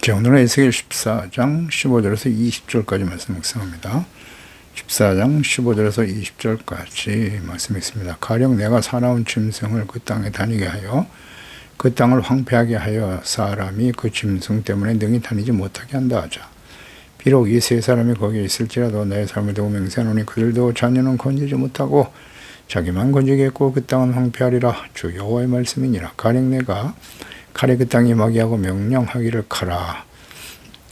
자, 오늘은 에스겔 14장 15절에서 20절까지 말씀 묵상합니다. 14장 15절에서 20절까지 말씀 있습니다. 가령 내가 사나운 짐승을 그 땅에 다니게 하여 그 땅을 황폐하게 하여 사람이 그 짐승 때문에 능히 다니지 못하게 한다 하자. 비록 이 세 사람이 거기에 있을지라도 내 삶을 두고 맹세하노니 그들도 자녀는 건지지 못하고 자기만 건지겠고 그 땅은 황폐하리라. 주 여호와의 말씀이니라. 가령 내가 칼에 그 땅에 임하게 하고 명령하기를 가라.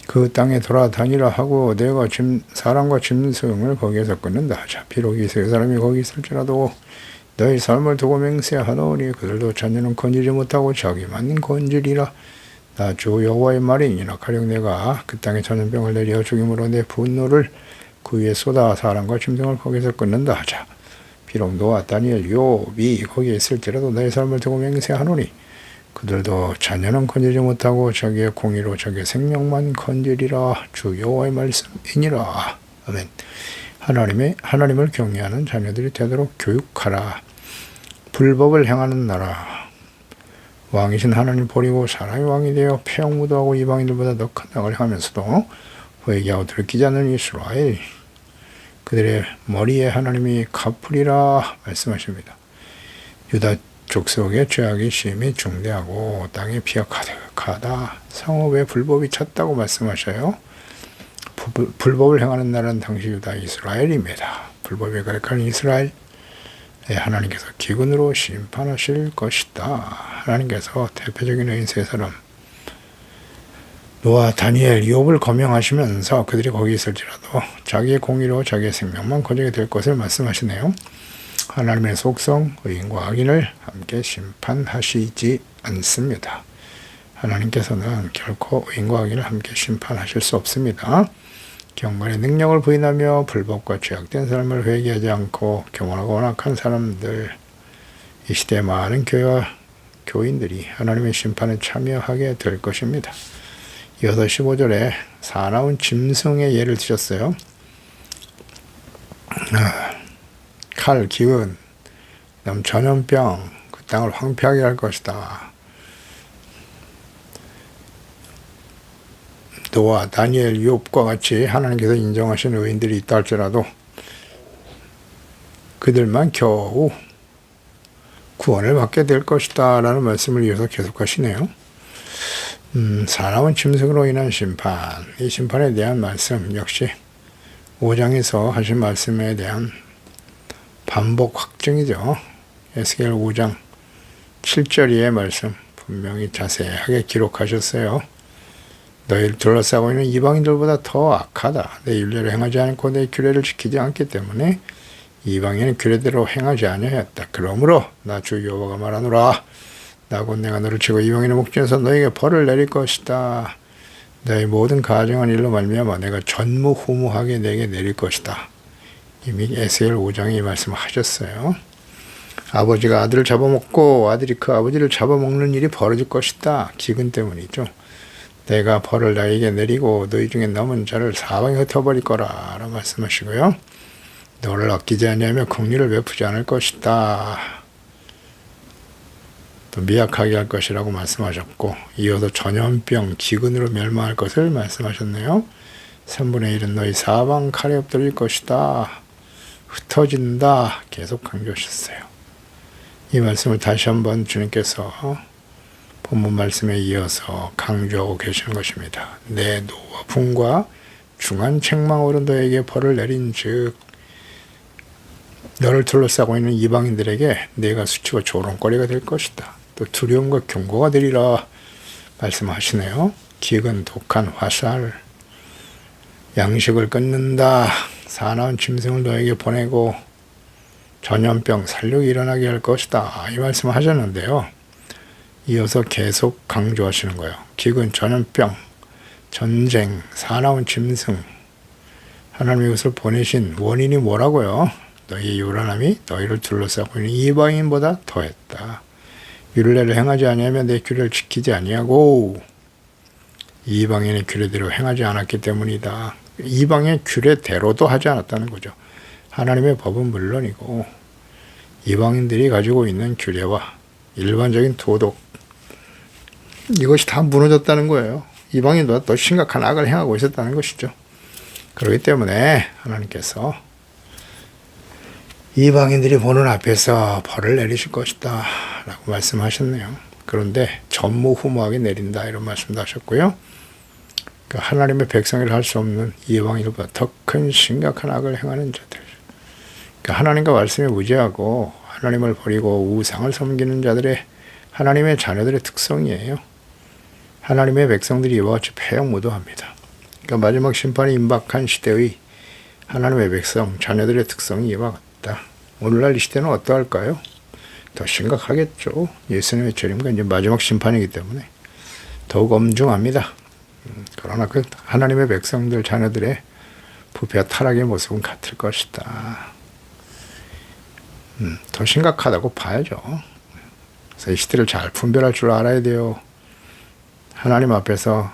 그 땅에 돌아다니라 하고 내가 사람과 짐승을 거기에서 끊는다 하자. 비록 이 세 사람이 거기 있을지라도 너희 삶을 두고 맹세하노니 그들도 자녀는 건지지 못하고 자기만 건지리라. 나 주 여호와의 말이니라. 가령 내가 그 땅에 전염병을 내려 죽임으로 내 분노를 그 위에 쏟아 사람과 짐승을 거기서 끊는다 하자. 비록 노아, 다니엘, 욥이 거기에 있을지라도 너희 삶을 두고 맹세하노니 그들도 자녀는 건지지 못하고 자기의 공의로 자기의 생명만 건지리라. 주 여호와의 말씀이니라. 아멘. 하나님을 경외하는 자녀들이 되도록 교육하라. 불법을 행하는 나라 왕이신 하나님 버리고 사람이 왕이 되어 폐역무도하고 이방인들보다 더 큰 악을 행하면서도 회개하고 들키지 않는 이스라엘 그들의 머리에 하나님이 갚으리라 말씀하십니다. 유다 족속의 죄악이 심히 중대하고 땅에 피가 가득하다. 성읍에 불법이 찼다고 말씀하셔요. 불법을 행하는 나라는 당시 유다 이스라엘입니다. 불법에 가득한 이스라엘 하나님께서 기근으로 심판하실 것이다. 하나님께서 대표적인 의인 세 사람 노아, 다니엘, 욥을 거명하시면서 그들이 거기 있을지라도 자기의 공의로 자기의 생명만 건지게 될 것을 말씀하시네요. 하나님의 속성, 의인과 악인을 함께 심판하시지 않습니다. 하나님께서는 결코 의인과 악인을 함께 심판하실 수 없습니다. 경건의 능력을 부인하며 불법과 죄악된 삶을 회개하지 않고 교만하고 완악한 사람들, 이 시대의 많은 교회와 교인들이 하나님의 심판에 참여하게 될 것입니다. 이어서 15절에 사나운 짐승의 예를 드셨어요. 칼, 기근, 전염병, 그 땅을 황폐하게 할 것이다. 노아, 다니엘, 욥과 같이 하나님께서 인정하신 의인들이 있다 할지라도 그들만 겨우 구원을 받게 될 것이다 라는 말씀을 이어서 계속하시네요. 사나운 짐승으로 인한 심판, 이 심판에 대한 말씀 역시 5장에서 하신 말씀에 대한 반복 확증이죠. 에스겔 5장 7절 이의 말씀 분명히 자세하게 기록하셨어요. 너희를 둘러싸고 있는 이방인들보다 더 악하다. 내 율례를 행하지 않고 내 규례를 지키지 않기 때문에 이방인은 규례대로 행하지 아니하였다. 그러므로 나 주 여호와가 말하노라. 나 곧 내가 너를 치고 이방인의 목전에서 너에게 벌을 내릴 것이다. 너희 모든 가정한 일로 말미암아 내가 전무후무하게 내게 내릴 것이다. 이미 에스겔 5장에 이 말씀을 하셨어요. 아버지가 아들을 잡아먹고 아들이 그 아버지를 잡아먹는 일이 벌어질 것이다. 기근 때문이죠. 내가 벌을 너에게 내리고 너희 중에 남은 자를 사방에 흩어버릴 거라 라고 말씀하시고요. 너를 아끼지 아니하며 긍휼을 베푸지 않을 것이다. 또 미약하게 할 것이라고 말씀하셨고 이어서 전염병, 기근으로 멸망할 것을 말씀하셨네요. 3분의 1은 너희 사방 칼에 엎드릴 것이다. 흩어진다. 계속 강조하셨어요. 이 말씀을 다시 한번 주님께서 본문 말씀에 이어서 강조하고 계시는 것입니다. 내 노와 분과 중한 책망으로 너에게 벌을 내린 즉 너를 둘러싸고 있는 이방인들에게 내가 수치와 조롱거리가 될 것이다. 또 두려움과 경고가 되리라 말씀하시네요. 기근, 독한, 화살, 양식을 끊는다. 사나운 짐승을 너에게 보내고 전염병, 살육이 일어나게 할 것이다. 이 말씀을 하셨는데요. 이어서 계속 강조하시는 거예요. 기근, 전염병, 전쟁, 사나운 짐승. 하나님이 이것을 보내신 원인이 뭐라고요? 너희의 요란함이 너희를 둘러싸고 있는 이방인보다 더했다. 율례를 행하지 아니하면 내 규례를 지키지 아니하고 이방인의 규례대로 행하지 않았기 때문이다. 이방의 규례대로도 하지 않았다는 거죠. 하나님의 법은 물론이고 이방인들이 가지고 있는 규례와 일반적인 도덕 이것이 다 무너졌다는 거예요. 이방인보다 더 심각한 악을 행하고 있었다는 것이죠. 그렇기 때문에 하나님께서 이방인들이 보는 앞에서 벌을 내리실 것이다 라고 말씀하셨네요. 그런데 전무후무하게 내린다 이런 말씀도 하셨고요. 그러니까 하나님의 백성이라 할 수 없는 이방인보다 더 큰 심각한 악을 행하는 자들, 그러니까 하나님과 말씀에 무지하고 하나님을 버리고 우상을 섬기는 자들의 하나님의 자녀들의 특성이에요. 하나님의 백성들이 이와 같이 폐역무도합니다. 그러니까 마지막 심판이 임박한 시대의 하나님의 백성, 자녀들의 특성이 이와 같다. 오늘날 이 시대는 어떠할까요? 더 심각하겠죠. 예수님의 재림과 이제 마지막 심판이기 때문에 더욱 엄중합니다. 그러나 그 하나님의 백성들, 자녀들의 부패와 타락의 모습은 같을 것이다. 더 심각하다고 봐야죠. 그래서 이 시대를 잘 분별할 줄 알아야 돼요. 하나님 앞에서,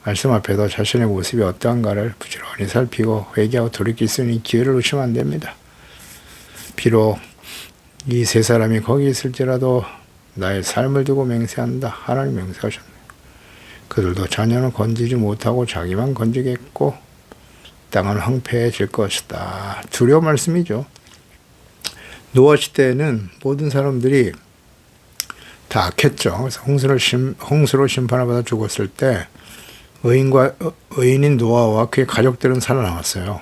말씀 앞에서 자신의 모습이 어떠한가를 부지런히 살피고 회개하고 돌이킬 수 있는 기회를 놓치면 안 됩니다. 비록 이 세 사람이 거기 있을지라도 나의 삶을 두고 맹세한다. 하나님 맹세하셨네요. 그들도 자녀는 건지지 못하고 자기만 건지겠고 땅은 황폐해질 것이다. 두려운 말씀이죠. 노아 시대에는 모든 사람들이 다 악했죠. 그래서 홍수로 심판을 받아 죽었을 때 의인인 노아와 그의 가족들은 살아남았어요.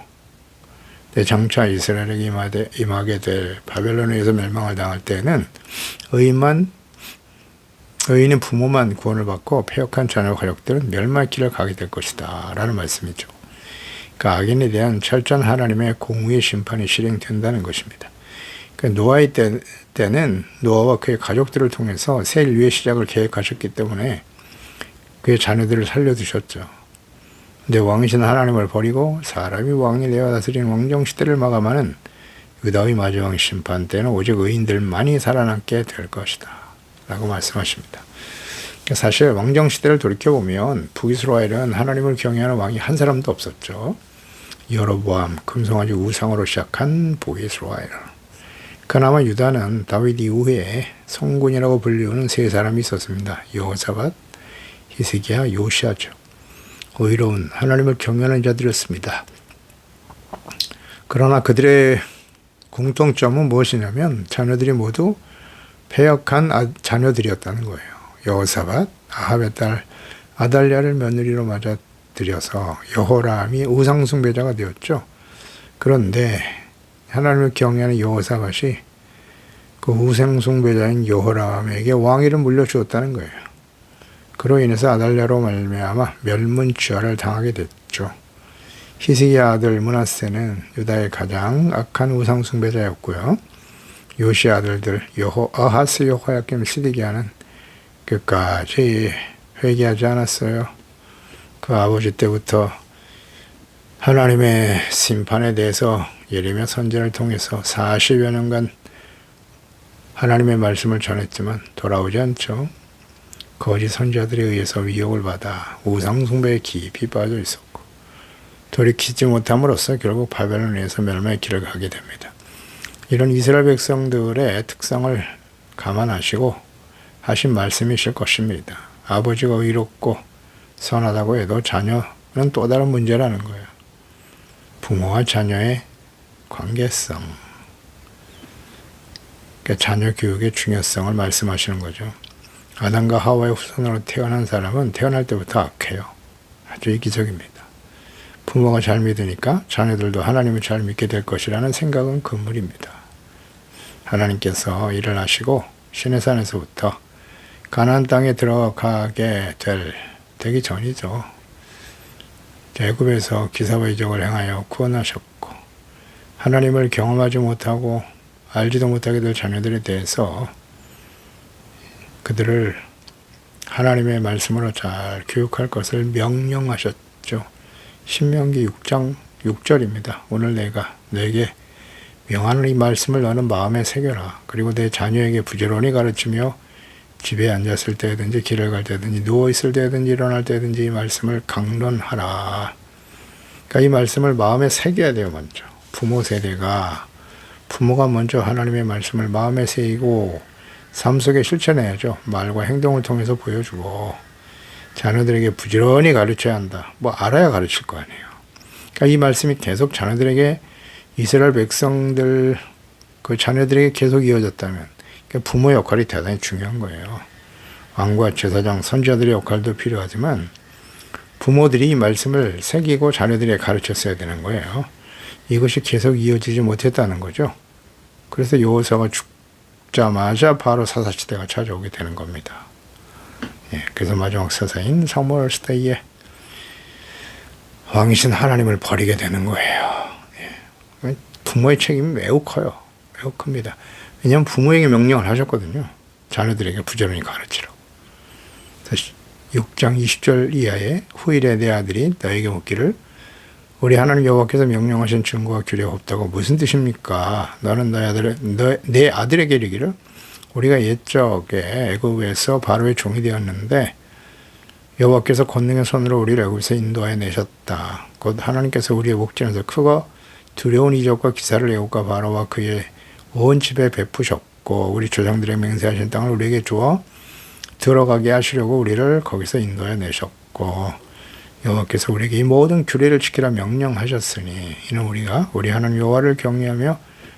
근데 장차 이스라엘에게 임하게 될 바벨론에 의해서 멸망을 당할 때는 의인인 부모만 구원을 받고 패역한 자녀 가족들은 멸망의 길을 가게 될 것이다 라는 말씀이죠. 그러니까 악인에 대한 철저한 하나님의 공의의 심판이 실행된다는 것입니다. 그러니까 노아의 때는 노아와 그의 가족들을 통해서 새 인류의 시작을 계획하셨기 때문에 그의 자녀들을 살려두셨죠. 근데 왕이신 하나님을 버리고 사람이 왕이 되어 다스리는 왕정시대를 마감하는 유다의 마지막 심판 때는 오직 의인들만이 살아남게 될 것이다 라고 말씀하십니다. 그러니까 사실 왕정시대를 돌이켜보면 북이스라엘은 하나님을 경외하는 왕이 한 사람도 없었죠. 여로보암, 금송아지 우상으로 시작한 북이스라엘. 그나마 유다는 다윗 이후에 성군이라고 불리우는 세 사람이 있었습니다. 여호사밧, 히스기야, 요시야죠. 의로운 하나님을 경외하는 자들이었습니다. 그러나 그들의 공통점은 무엇이냐면 자녀들이 모두 패역한 자녀들이었다는 거예요. 여호사밧, 아합의 딸 아달랴를 며느리로 맞아들여서 여호람이 우상숭배자가 되었죠. 그런데 하나님을 경외하는 여호사밧이 그 우상숭배자인 여호람에게 왕위를 물려주었다는 거예요. 그로 인해서 아달랴로 말미암아 멸문취하를 당하게 됐죠. 히스기야 아들 므낫세는 유다의 가장 악한 우상숭배자였고요. 요시 아들들 아하스, 여호야김, 시드기야는 끝까지 회개하지 않았어요. 그 아버지 때부터 하나님의 심판에 대해서 예레미야 선지자를 통해서 40여 년간 하나님의 말씀을 전했지만 돌아오지 않죠. 거짓 선지자들에 의해서 위협을 받아 우상숭배에 깊이 빠져 있었고 돌이키지 못함으로써 결국 바벨론에서 멸망의 길을 가게 됩니다. 이런 이스라엘 백성들의 특성을 감안하시고 하신 말씀이실 것입니다. 아버지가 의롭고 선하다고 해도 자녀는 또 다른 문제라는 거예요. 부모와 자녀의 관계성, 그러니까 자녀 교육의 중요성을 말씀하시는 거죠. 아담과 하와의 후손으로 태어난 사람은 태어날 때부터 악해요. 아주 이기적입니다. 부모가 잘 믿으니까 자녀들도 하나님을 잘 믿게 될 것이라는 생각은 금물입니다. 하나님께서 일을 하시고 시내산에서부터 가나안 땅에 들어가게 되기 전이죠. 애굽에서 기사와 이적을 행하여 구원하셨고 하나님을 경험하지 못하고 알지도 못하게 될 자녀들에 대해서 그들을 하나님의 말씀으로 잘 교육할 것을 명령하셨죠. 신명기 6장 6절입니다. 오늘 내가 너에게 명하는 이 말씀을 너는 마음에 새겨라. 그리고 내 자녀에게 부지런히 가르치며 집에 앉았을 때든지 길을 갈 때든지 누워있을 때든지 일어날 때든지 이 말씀을 강론하라. 그러니까 이 말씀을 마음에 새겨야 돼요. 먼저 부모가 먼저 하나님의 말씀을 마음에 새기고 삶 속에 실천해야죠. 말과 행동을 통해서 보여주고 자녀들에게 부지런히 가르쳐야 한다. 뭐 알아야 가르칠 거 아니에요. 그러니까 이 말씀이 계속 자녀들에게 이스라엘 백성들 그 자녀들에게 계속 이어졌다면 그러니까 부모 역할이 대단히 중요한 거예요. 왕과 제사장, 선지자들의 역할도 필요하지만 부모들이 이 말씀을 새기고 자녀들에게 가르쳤어야 되는 거예요. 이것이 계속 이어지지 못했다는 거죠. 그래서 여호사가 죽자마자 바로 사사시대가 찾아오게 되는 겁니다. 예, 그래서 마지막 사사인 사무엘 시대에 왕이신 하나님을 버리게 되는 거예요. 예, 부모의 책임이 매우 커요. 매우 큽니다. 왜냐하면 부모에게 명령을 하셨거든요. 자녀들에게 부지런히 가르치라고. 6장 20절 이하에 후일에 내 아들이 너에게 묻기를 우리 하나님 여호와께서 명령하신 증거와 규례가 없다고 무슨 뜻입니까? 너는 내 아들에게 이르기를 우리가 옛적에 애굽에서 바로의 종이 되었는데 여호와께서 권능의 손으로 우리를 애굽에서 인도하여 내셨다. 곧 하나님께서 우리의 목전에서 크고 두려운 이적과 기사를 애굽과 바로와 그의 온 집에 베푸셨고 우리 조상들의 맹세하신 땅을 우리에게 주어 들어가게 하시려고 우리를 거기서 인도해 내셨고 여호와께서 우리에게 이 모든 규례를 지키라 명령하셨으니 이는 우리가 우리 하나님 여호와를 경외하며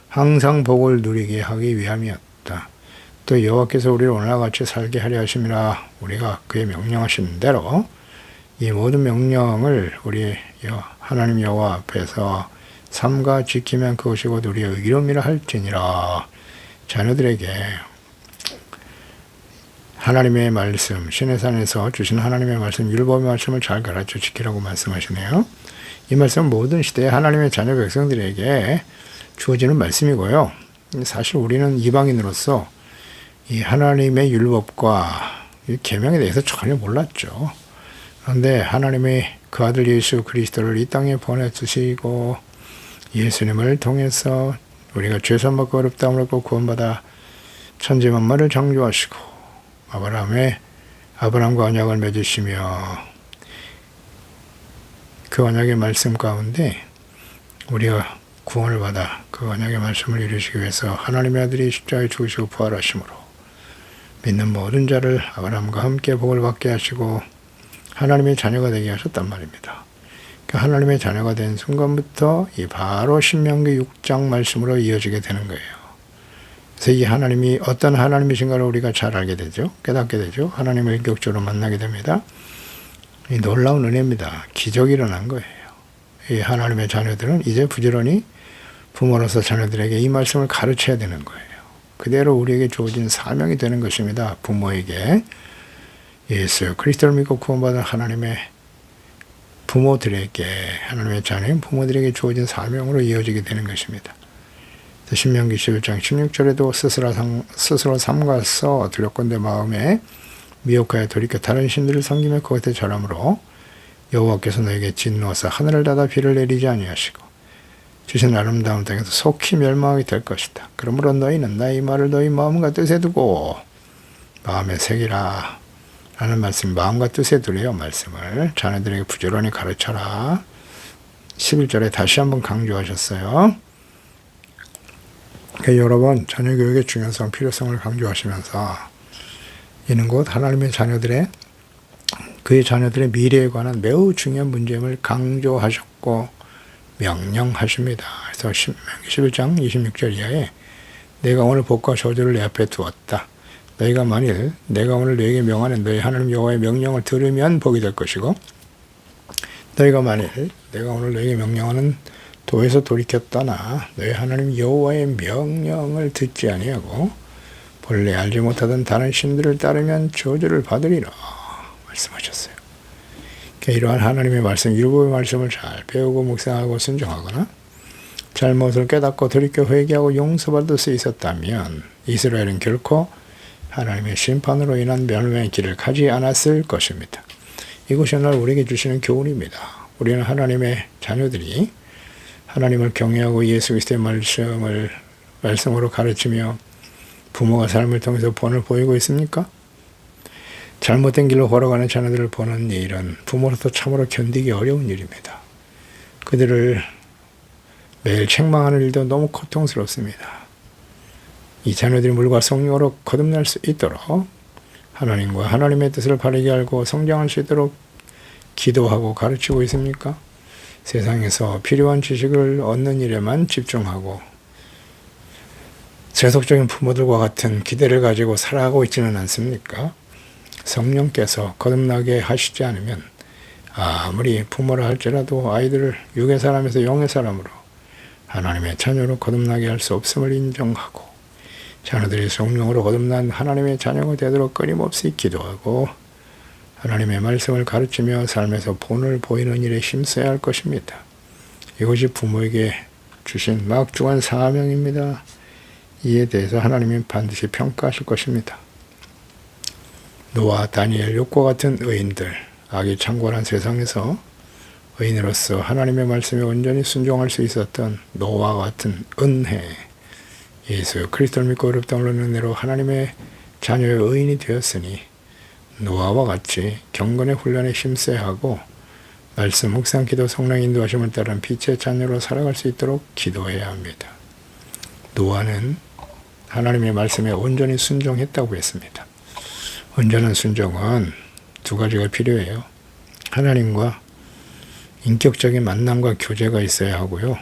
항상 복을 누리게 하기 위함이었다. 또 여호와께서 우리를 오늘과 같이 살게 하려 하심이라 우리가 그의 명령하신 대로 이 모든 명령을 우리 하나님 여호와 앞에서 삼가 지키면 그것이 곧 우리의 의로움이라 할지니라. 자녀들에게 하나님의 말씀, 시내산에서 주신 하나님의 말씀, 율법의 말씀을 잘 가르쳐 지키라고 말씀하시네요. 이 말씀은 모든 시대에 하나님의 자녀 백성들에게 주어지는 말씀이고요. 사실 우리는 이방인으로서 이 하나님의 율법과 이 계명에 대해서 전혀 몰랐죠. 그런데 하나님의 그 아들 예수 그리스도를 이 땅에 보내주시고 예수님을 통해서 우리가 죄사함받고 어렵다함을 얻고 구원받아 천지만물을 창조하시고 아브라함과 언약을 맺으시며 그 언약의 말씀 가운데 우리가 구원을 받아 그 언약의 말씀을 이루시기 위해서 하나님의 아들이 십자가에 죽으시고 부활하심으로 믿는 모든 자를 아브라함과 함께 복을 받게 하시고 하나님의 자녀가 되게 하셨단 말입니다. 그 하나님의 자녀가 된 순간부터 이 바로 신명기 6장 말씀으로 이어지게 되는 거예요. 그래서 이 하나님이 어떤 하나님이신가를 우리가 잘 알게 되죠. 깨닫게 되죠. 하나님을 인격적으로 만나게 됩니다. 이 놀라운 은혜입니다. 기적이 일어난 거예요. 이 하나님의 자녀들은 이제 부지런히 부모로서 자녀들에게 이 말씀을 가르쳐야 되는 거예요. 그대로 우리에게 주어진 사명이 되는 것입니다. 부모에게 예수 그리스도를 믿고 구원받은 하나님의 부모들에게 하나님의 자녀인 부모들에게 주어진 사명으로 이어지게 되는 것입니다. 신명기 11장 16절에도 스스로 삼가서 두렵건대 마음에 미혹하여 돌이켜 다른 신들을 섬기며 그것에 절함으로 여호와께서 너에게 진노하사 하늘을 닫아 비를 내리지 아니하시고 주신 아름다운 땅에서 속히 멸망하게 될 것이다. 그러므로 너희는 나의 말을 너희 마음과 뜻에 두고 마음에 새기라 라는 말씀, 마음과 뜻에 두래요. 말씀을 자녀들에게 부지런히 가르쳐라. 11절에 다시 한번 강조하셨어요. 여러 번 자녀 교육의 중요성, 필요성을 강조하시면서 이는 곧 하나님의 자녀들의 그의 자녀들의 미래에 관한 매우 중요한 문제임을 강조하셨고 명령하십니다. 그래서 11장 26절 이하에 내가 오늘 복과 저주를 내 앞에 두었다. 너희가 만일 내가 오늘 너에게 명하는 너희 하나님 여호와의 명령을 들으면 복이 될 것이고 너희가 만일 내가 오늘 너에게 명령하는 도에서 돌이켜 떠나 너희 하나님 여호와의 명령을 듣지 아니하고 본래 알지 못하던 다른 신들을 따르면 저주를 받으리라 말씀하셨어요. 그러니까 이러한 하나님의 말씀, 율법의 말씀을 잘 배우고 묵상하고 순종하거나 잘못을 깨닫고 돌이켜 회개하고 용서받을 수 있었다면 이스라엘은 결코 하나님의 심판으로 인한 멸망의 길을 가지 않았을 것입니다. 이것이 오늘 우리에게 주시는 교훈입니다. 우리는 하나님의 자녀들이 하나님을 경외하고 예수 그리스도의 말씀으로 가르치며 부모가 삶을 통해서 본을 보이고 있습니까? 잘못된 길로 걸어가는 자녀들을 보는 일은 부모로서 참으로 견디기 어려운 일입니다. 그들을 매일 책망하는 일도 너무 고통스럽습니다. 이 자녀들이 물과 성령으로 거듭날 수 있도록 하나님과 하나님의 뜻을 바르게 알고 성장할 수 있도록 기도하고 가르치고 있습니까? 세상에서 필요한 지식을 얻는 일에만 집중하고 세속적인 부모들과 같은 기대를 가지고 살아가고 있지는 않습니까? 성령께서 거듭나게 하시지 않으면 아무리 부모라 할지라도 아이들을 육의 사람에서 영의 사람으로 하나님의 자녀로 거듭나게 할 수 없음을 인정하고 자녀들이 성령으로 거듭난 하나님의 자녀가 되도록 끊임없이 기도하고 하나님의 말씀을 가르치며 삶에서 본을 보이는 일에 힘써야 할 것입니다. 이것이 부모에게 주신 막중한 사명입니다. 이에 대해서 하나님이 반드시 평가하실 것입니다. 노아, 다니엘, 욥과 같은 의인들, 악이 창궐한 세상에서 의인으로서 하나님의 말씀에 온전히 순종할 수 있었던 노아와 같은 은혜, 예수 그리스도를 믿고 어렵다는 은혜로 하나님의 자녀의 의인이 되었으니 노아와 같이 경건의 훈련에 힘써야 하고 말씀, 묵상, 기도, 성령 인도하심을 따른 빛의 자녀로 살아갈 수 있도록 기도해야 합니다. 노아는 하나님의 말씀에 온전히 순종했다고 했습니다. 온전한 순종은 두 가지가 필요해요. 하나님과 인격적인 만남과 교제가 있어야 하고요.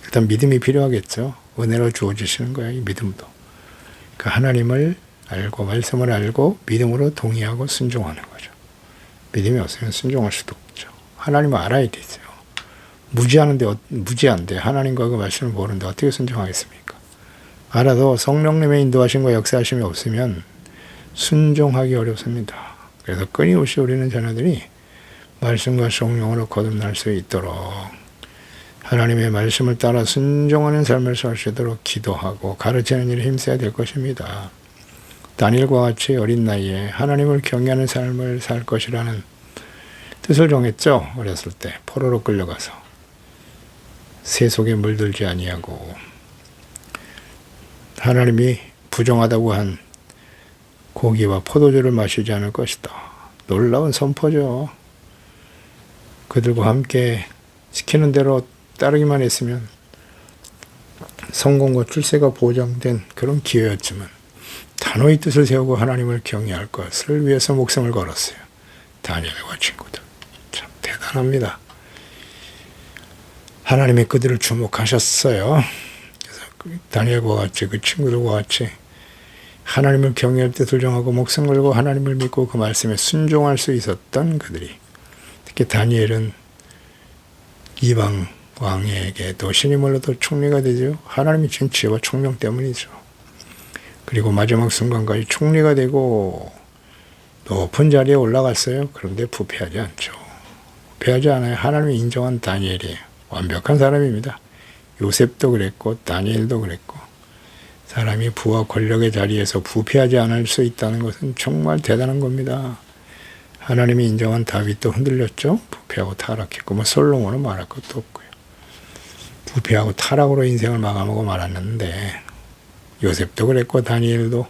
일단 믿음이 필요하겠죠. 은혜로 주어지시는 거예요. 이 믿음도. 그 하나님을 알고 말씀을 알고 믿음으로 동의하고 순종하는 거죠. 믿음이 없으면 순종할 수도 없죠. 하나님을 알아야 되죠. 무지한데 하나님과 그 말씀을 모르는데 어떻게 순종하겠습니까? 알아도 성령님의 인도하심과 역사하심이 없으면 순종하기 어렵습니다. 그래서 끊임없이 우리는 자녀들이 말씀과 성령으로 거듭날 수 있도록 하나님의 말씀을 따라 순종하는 삶을 살 수 있도록 기도하고 가르치는 일에 힘써야 될 것입니다. 다니엘과 같이 어린 나이에 하나님을 경외하는 삶을 살 것이라는 뜻을 정했죠. 어렸을 때 포로로 끌려가서 새 속에 물들지 아니하고 하나님이 부정하다고 한 고기와 포도주를 마시지 않을 것이다. 놀라운 선포죠. 그들과 함께 시키는 대로 따르기만 했으면 성공과 출세가 보장된 그런 기회였지만 단호히 뜻을 세우고 하나님을 경외할 것을 위해서 목숨을 걸었어요. 다니엘과 친구들. 참 대단합니다. 하나님이 그들을 주목하셨어요. 그래서 다니엘과 같이 그 친구들과 같이 하나님을 경외할 뜻을 정하고 목숨 걸고 하나님을 믿고 그 말씀에 순종할 수 있었던 그들이, 특히 다니엘은 이방 왕에게도 신임으로도 총리가 되죠. 하나님이 준 지혜와 총명 때문이죠. 그리고 마지막 순간까지 총리가 되고 높은 자리에 올라갔어요. 그런데 부패하지 않죠. 부패하지 않아요. 하나님이 인정한 다니엘이에요. 완벽한 사람입니다. 요셉도 그랬고 다니엘도 그랬고, 사람이 부와 권력의 자리에서 부패하지 않을 수 있다는 것은 정말 대단한 겁니다. 하나님이 인정한 다윗도 흔들렸죠. 부패하고 타락했고 뭐 솔로몬은 말할 것도 없고요. 부패하고 타락으로 인생을 마감하고 말았는데 요셉도 그랬고 다니엘도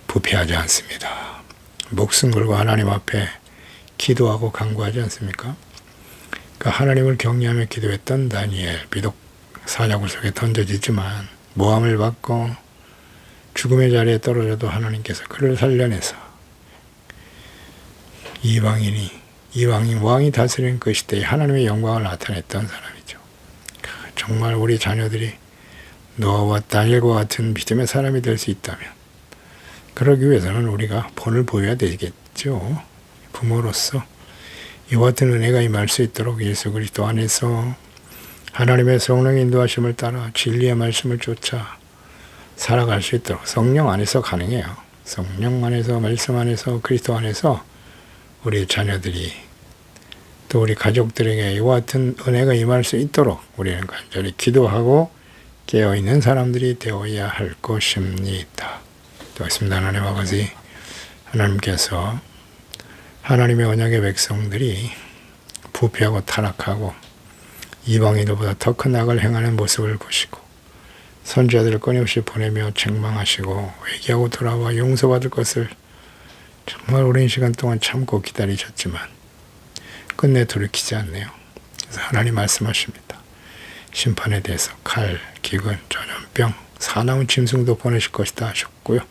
부패하지 않습니다. 목숨 걸고 하나님 앞에 기도하고 간구하지 않습니까? 그 하나님을 경외하며 기도했던 다니엘, 비록 사자굴 속에 던져지지만 모함을 받고 죽음의 자리에 떨어져도 하나님께서 그를 살려내서 이방인 왕이 다스리는 그 시대에 하나님의 영광을 나타냈던 사람이죠. 정말 우리 자녀들이 노아와 다니엘과 같은 믿음의 사람이 될 수 있다면, 그러기 위해서는 우리가 본을 보여야 되겠죠. 부모로서 이와 같은 은혜가 임할 수 있도록 예수 그리스도 안에서 하나님의 성령 인도하심을 따라 진리의 말씀을 쫓아 살아갈 수 있도록 성령 안에서 가능해요. 성령 안에서, 말씀 안에서, 그리스도 안에서 우리 자녀들이 또 우리 가족들에게 이와 같은 은혜가 임할 수 있도록 우리는 간절히 기도하고 깨어있는 사람들이 되어야 할 것입니다. 되었습니다. 하나님 아버지, 하나님께서 하나님의 언약의 백성들이 부패하고 타락하고 이방인들보다 더 큰 악을 행하는 모습을 보시고 선지자들을 끊임없이 보내며 책망하시고 회개하고 돌아와 용서받을 것을 정말 오랜 시간 동안 참고 기다리셨지만 끝내 돌이키지 않네요. 그래서 하나님 말씀하십니다. 심판에 대해서 칼, 기근, 전염병, 사나운 짐승도 보내실 것이다 하셨고요.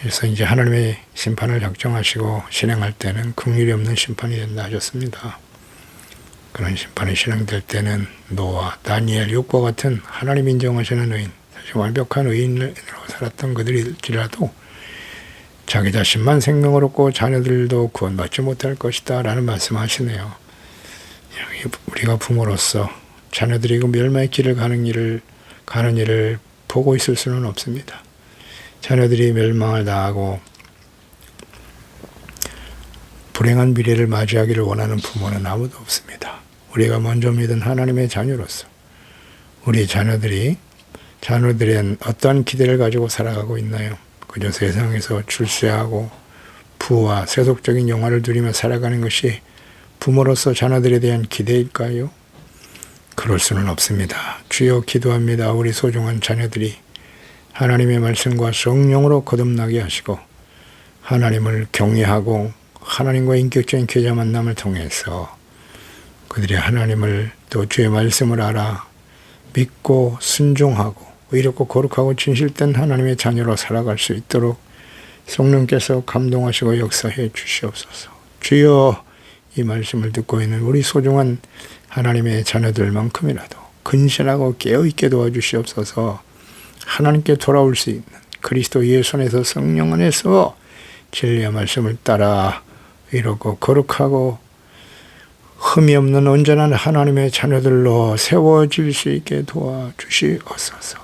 그래서 이제 하나님의 심판을 작정하시고 실행할 때는 긍휼이 없는 심판이 된다 하셨습니다. 그런 심판이 실행될 때는 노아, 다니엘, 욥과 같은 하나님 인정하시는 의인, 사실 완벽한 의인으로 살았던 그들일지라도 자기 자신만 생명을 얻고 자녀들도 구원받지 못할 것이다 라는 말씀하시네요. 우리가 부모로서 자녀들이 그 멸망의 길을 가는 일을 보고 있을 수는 없습니다. 자녀들이 멸망을 당하고 불행한 미래를 맞이하기를 원하는 부모는 아무도 없습니다. 우리가 먼저 믿은 하나님의 자녀로서 우리 자녀들은 어떠한 기대를 가지고 살아가고 있나요? 그저 세상에서 출세하고 부와 세속적인 영화를 누리며 살아가는 것이 부모로서 자녀들에 대한 기대일까요? 그럴 수는 없습니다. 주여 기도합니다. 우리 소중한 자녀들이 하나님의 말씀과 성령으로 거듭나게 하시고 하나님을 경외하고 하나님과 인격적인 계좌 만남을 통해서 그들이 하나님을 또 주의 말씀을 알아 믿고 순종하고 의롭고 거룩하고 진실된 하나님의 자녀로 살아갈 수 있도록 성령께서 감동하시고 역사해 주시옵소서. 주여 이 말씀을 듣고 있는 우리 소중한 하나님의 자녀들만큼이라도 근신하고 깨어있게 도와주시옵소서. 하나님께 돌아올 수 있는 그리스도 예수 안에서 성령 안에서 진리의 말씀을 따라 의롭고 거룩하고 흠이 없는 온전한 하나님의 자녀들로 세워질 수 있게 도와주시옵소서.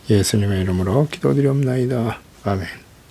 예수님의 이름으로 기도드리옵나이다. 아멘.